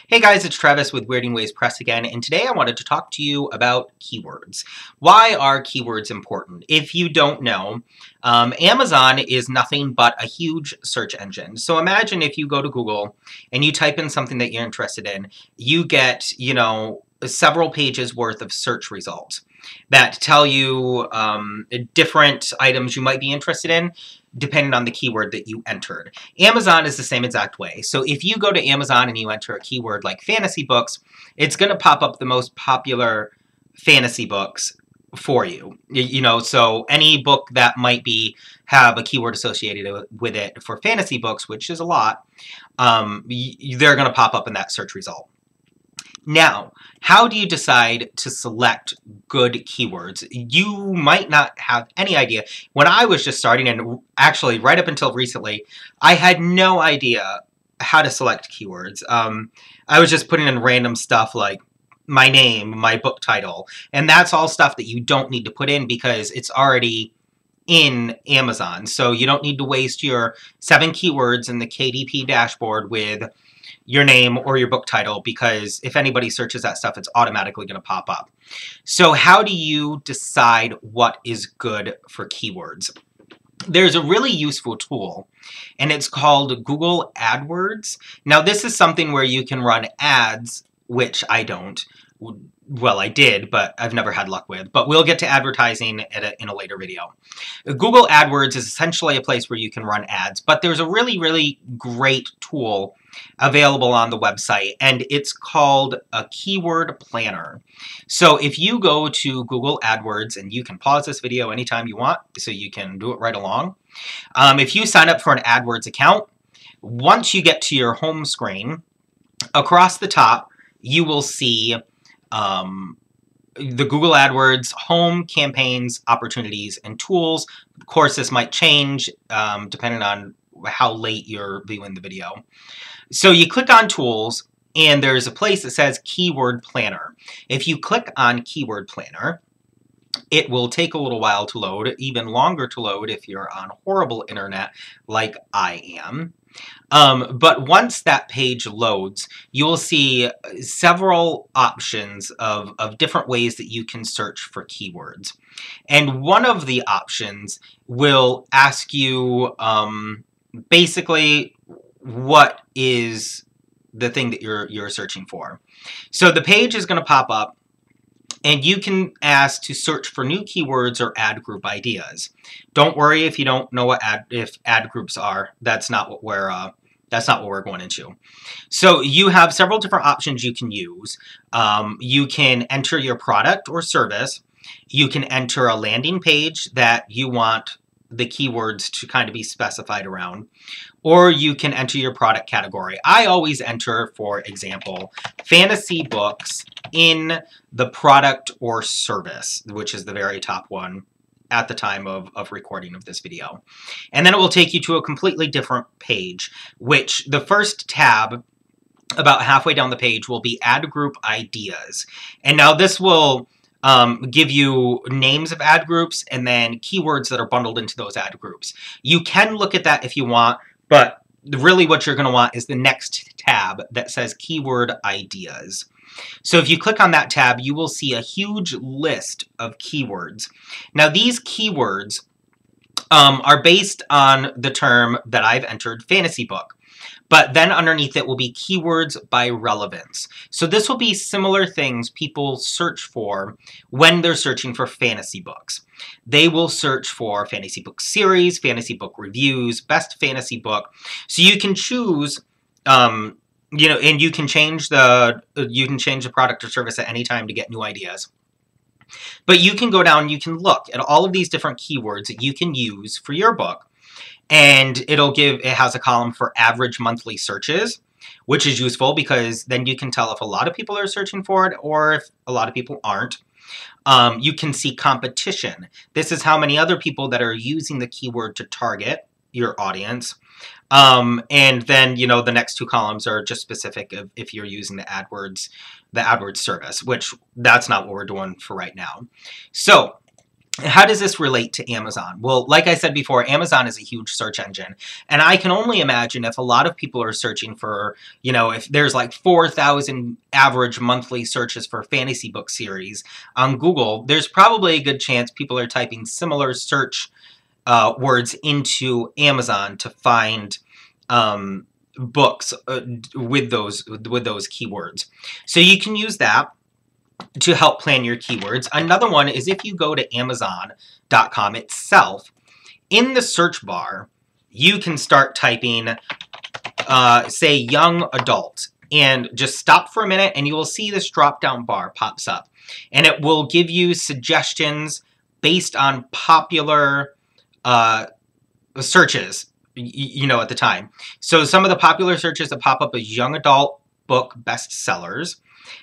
Hey guys, it's Travis with Weirding Ways Press again, and today I wanted to talk to you about keywords. Why are keywords important? If you don't know, Amazon is nothing but a huge search engine. So imagine if you go to Google and you type in something that you're interested in, you get, several pages worth of search results that tell you different items you might be interested in, depending on the keyword that you entered. Amazon is the same exact way. So if you go to Amazon and you enter a keyword like fantasy books, it's going to pop up the most popular fantasy books for you. So any book that might have a keyword associated with it for fantasy books, which is a lot, they're going to pop up in that search result. Now, how do you decide to select good keywords? You might not have any idea. When I was just starting, and actually right up until recently, I had no idea how to select keywords. I was just putting in random stuff like my name, my book title, and that's all stuff that you don't need to put in because it's already in Amazon. So you don't need to waste your 7 keywords in the KDP dashboard with your name or your book title, because if anybody searches that stuff, it's automatically going to pop up. So how do you decide what is good for keywords? There's a really useful tool, and it's called Google Adwords. Now, this is something where you can run ads, which I don't. Well, I did, but I've never had luck with. But we'll get to advertising in a later video. Google AdWords is essentially a place where you can run ads, but there's a really, really great tool available on the website, and it's called a keyword planner. So if you go to Google AdWords, and you can pause this video anytime you want, so you can do it right along. If you sign up for an AdWords account, once you get to your home screen, across the top, you will see the Google AdWords home, campaigns, opportunities, and tools. Of course, this might change depending on how late you're viewing the video. So you click on Tools, and there's a place that says Keyword Planner. If you click on Keyword Planner, it will take a little while to load, even longer to load if you're on horrible internet like I am. But once that page loads, you'll see several options of different ways that you can search for keywords. And one of the options will ask you basically what is the thing that you're searching for. So the page is going to pop up, and you can ask to search for new keywords or ad group ideas. Don't worry if you don't know what ad groups are. That's not what we're going into. So you have several different options you can use. You can enter your product or service. You can enter a landing page that you want the keywords to kind of be specified around, or you can enter your product category. I always enter, for example, fantasy books in the product or service, which is the very top one at the time of recording of this video. And then it will take you to a completely different page, which the first tab about halfway down the page will be ad group ideas. And now this will give you names of ad groups and then keywords that are bundled into those ad groups. You can look at that if you want, but really what you're going to want is the next tab that says keyword ideas. So if you click on that tab, you will see a huge list of keywords. Now these keywords are based on the term that I've entered, fantasy book. But then underneath it will be keywords by relevance. So this will be similar things people search for when they're searching for fantasy books. They will search for fantasy book series, fantasy book reviews, best fantasy book. So you can choose, and you can change the product or service at any time to get new ideas. But you can go down and you can look at all of these different keywords that you can use for your book. And it has a column for average monthly searches, which is useful because then you can tell if a lot of people are searching for it or if a lot of people aren't. You can see competition. This is how many other people that are using the keyword to target your audience. And then, the next 2 columns are just specific of if you're using the AdWords service, which that's not what we're doing for right now. So How does this relate to Amazon? Well, like I said before, Amazon is a huge search engine. And I can only imagine if a lot of people are searching for, if there's like 4,000 average monthly searches for fantasy book series on Google, there's probably a good chance people are typing similar search words into Amazon to find books with those keywords. So you can use that to help plan your keywords. Another one is if you go to Amazon.com itself, in the search bar, you can start typing, say, young adult, and just stop for a minute and you will see this drop-down bar pops up. And it will give you suggestions based on popular searches, at the time. So some of the popular searches that pop up is young adult book bestsellers,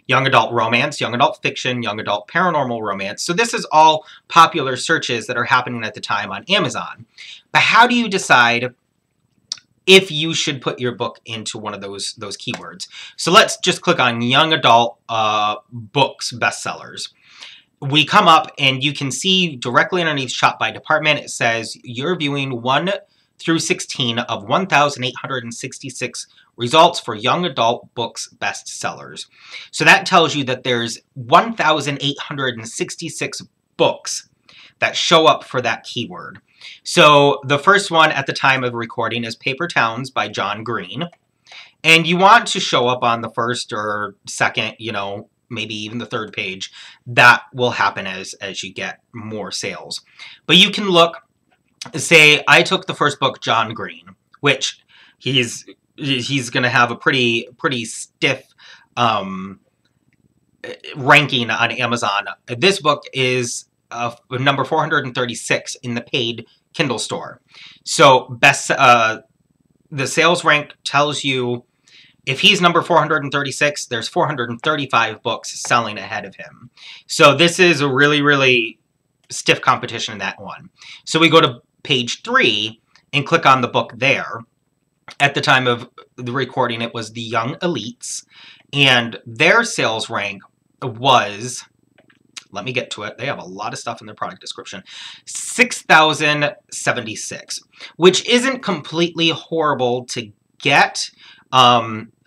young adult romance, young adult fiction, young adult paranormal romance. So this is all popular searches that are happening at the time on Amazon. But how do you decide if you should put your book into one of those keywords? So let's just click on young adult books bestsellers. We come up and you can see directly underneath shop by department, it says you're viewing 1 through 16 of 1,866 results for young adult books bestsellers. So that tells you that there's 1,866 books that show up for that keyword. So the first one at the time of recording is Paper Towns by John Green. And you want to show up on the first or second, maybe even the third page. That will happen as you get more sales. But you can look, say I took the first book, John Green, which he's going to have a pretty stiff ranking on Amazon. This book is number 436 in the paid Kindle store. So the sales rank tells you if he's number 436, there's 435 books selling ahead of him. So this is a really, really stiff competition in that one. So we go to page 3 and click on the book there. At the time of the recording, it was The Young Elites, and their sales rank was, let me get to it, they have a lot of stuff in their product description, 6,076, which isn't completely horrible to get.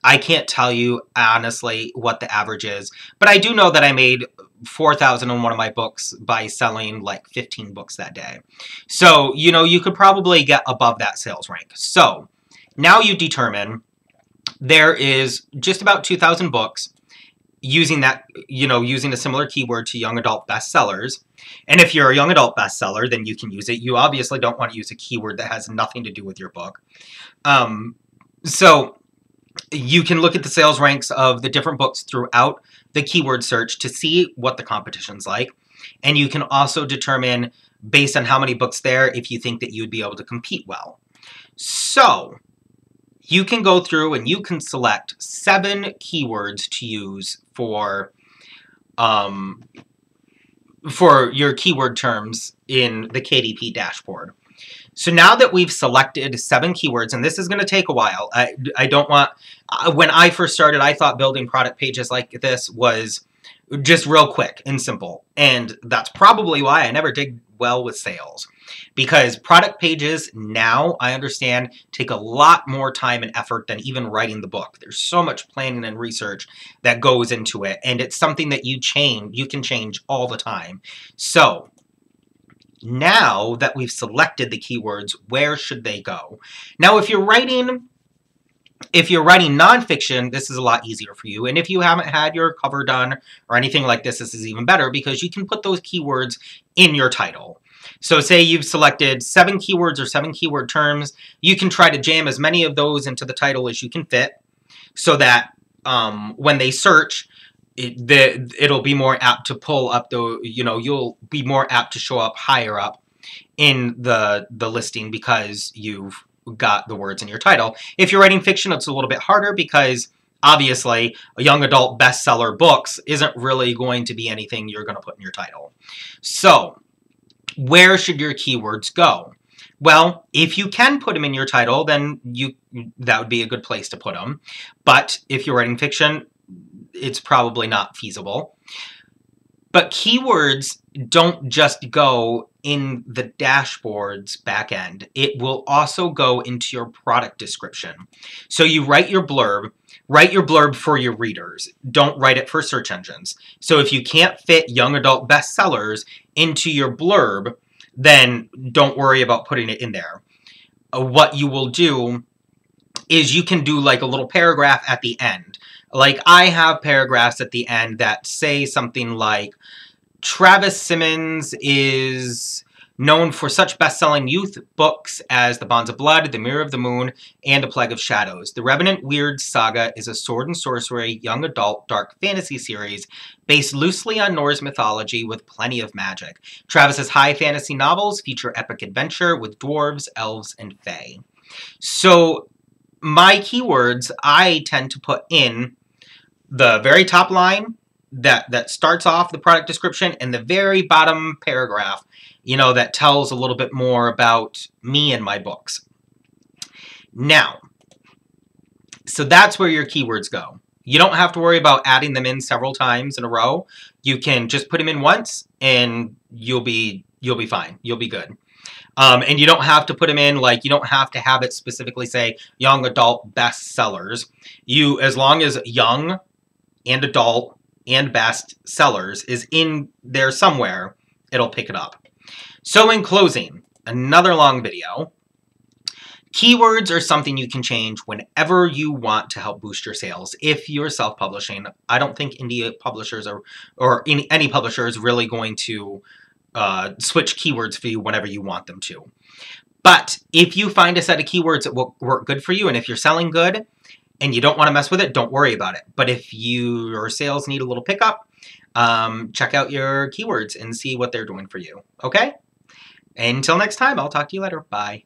I can't tell you honestly what the average is, but I do know that I made 4,000 on one of my books by selling like 15 books that day. So, you could probably get above that sales rank. So now you determine there is just about 2,000 books using that, using a similar keyword to young adult bestsellers. And if you're a young adult bestseller, then you can use it. You obviously don't want to use a keyword that has nothing to do with your book. So you can look at the sales ranks of the different books throughout the keyword search to see what the competition's like. And you can also determine, based on how many books there, if you think that you'd be able to compete well. So you can go through and you can select 7 keywords to use for your keyword terms in the KDP dashboard. So now that we've selected 7 keywords, and this is going to take a while, I don't want, when I first started, I thought building product pages like this was just real quick and simple. And that's probably why I never did well with sales. Because product pages now, I understand, take a lot more time and effort than even writing the book. There's so much planning and research that goes into it. And it's something that you can change all the time. So now that we've selected the keywords, where should they go? Now, if you're writing nonfiction, this is a lot easier for you. And if you haven't had your cover done or anything like this, this is even better because you can put those keywords in your title. So say you've selected 7 keywords or 7 keyword terms, you can try to jam as many of those into the title as you can fit so that when they search, it'll be more apt to pull up you'll be more apt to show up higher up in the listing because you've got the words in your title. If you're writing fiction, it's a little bit harder because obviously a young adult bestseller books isn't really going to be anything you're going to put in your title. So where should your keywords go? Well, if you can put them in your title, then that would be a good place to put them. But if you're writing fiction, it's probably not feasible. But keywords don't just go in the dashboard's back end. It will also go into your product description. So you write your blurb for your readers. Don't write it for search engines. So if you can't fit young adult bestsellers into your blurb, then don't worry about putting it in there. What you will do is you can do like a little paragraph at the end. Like I have paragraphs at the end that say something like, Travis Simmons is known for such best-selling youth books as The Bonds of Blood, The Mirror of the Moon, and A Plague of Shadows. The Revenant Weird Saga is a sword and sorcery, young adult, dark fantasy series based loosely on Norse mythology with plenty of magic. Travis's high fantasy novels feature epic adventure with dwarves, elves, and fae. So my keywords, I tend to put in the very top line that starts off the product description and the very bottom paragraph, you know, that tells a little bit more about me and my books. Now, so that's where your keywords go. You don't have to worry about adding them in several times in a row. You can just put them in once and you'll be fine. You'll be good. And you don't have to put them in, like, you don't have to have it specifically say young adult bestsellers. As long as young and adult and best sellers is in there somewhere, it'll pick it up. So in closing, another long video. Keywords are something you can change whenever you want to help boost your sales. If you're self-publishing, I don't think indie publishers or any publisher is really going to switch keywords for you whenever you want them to. But if you find a set of keywords that will work good for you, and if you're selling good, and you don't want to mess with it, don't worry about it. But if your sales need a little pickup, check out your keywords and see what they're doing for you. Okay? Until next time, I'll talk to you later. Bye.